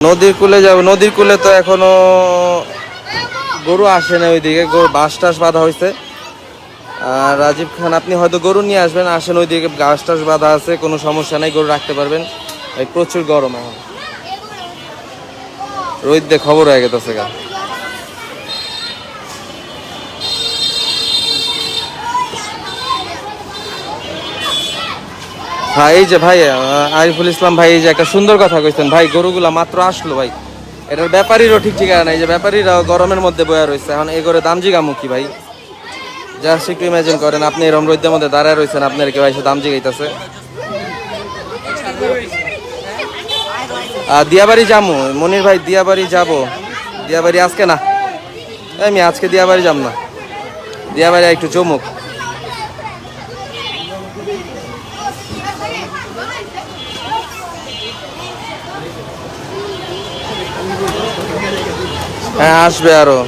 নদীর কূলে যাব। নদীর কূলে তো এখনো গরু আসে না, ওইদিকে বাঁশ টাস বাঁধা হয়েছে। আর রাজীব খান, আপনি হয়তো গরু নিয়ে আসবেন, আসেন, ওইদিকে গাছ টাস বাঁধা আছে, কোনো সমস্যা নাই, গরু রাখতে পারবেন। এই প্রচুর গরম এখন, রোদ দিয়ে খবর হয়ে গেছে গা। হ্যাঁ, এই যে ভাই আরিফুল ইসলাম ভাই, এই যে একটা সুন্দর কথা কইছেন ভাই, গরুগুলা মাত্র আসলো ভাই, এটার ব্যাপারীরও ঠিক ঠিকানা নাই, যে ব্যাপারীরাও গরমের মধ্যে বয়া রয়েছে। এখন এই করে দাম জিগামু কি ভাই? জাস্ট একটু ইমাজিন করেন, আপনি এরম রোদের মধ্যে দাঁড়ায় রয়েছেন, আপনার কেউ এসে দাম জিগাইতেছে। দিয়াবাড়ি যাবো মনির ভাই, দিয়াবাড়ি যাবো। দিয়াবাড়ি আজকে না, আমি আজকে দিয়াবাড়ি যাব না, দিয়াবাড়ি একটু চমুক। হ্যাঁ, আসবে আরো।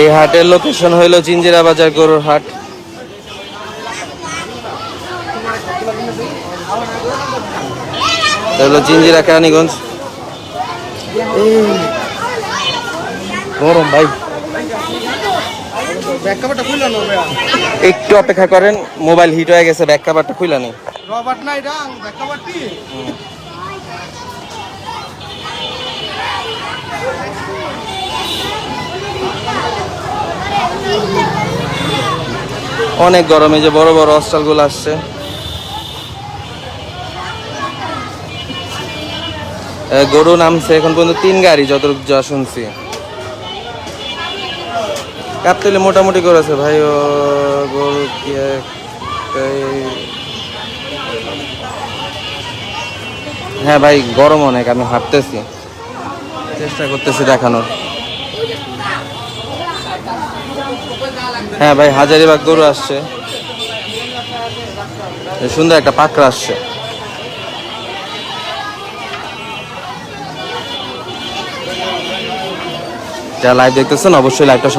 এই হাটের লোকেশন হইল জিঞ্জিরা বাজার গরুর হাট। হলো জিঞ্জিরা কেরানীগঞ্জ। গরম ভাই, একটু অপেক্ষা করেন, মোবাইল হিট হয়ে গেছে, ব্যাক কাভারটা খুইলা নেই। অনেক গরমে যে বড় বড় অস্ট্রাল গুলো আসছে। গরু নামছে এখন পর্যন্ত 3 গাড়ি, যতটুকু যা শুনছি। কাপতেলে মোটামুটি করেছে ভাই, ও গরু কি হ্যাঁ ভাই, গরম অনেক, আমি হাঁটতেছি, চেষ্টা করতেছি দেখানোর। হ্যাঁ ভাই, হাজারিবাগ গরু আসছে, সুন্দর একটা পাকড়া আসছে। যারা লাইভ দেখতেছেন অবশ্যই লাইভটা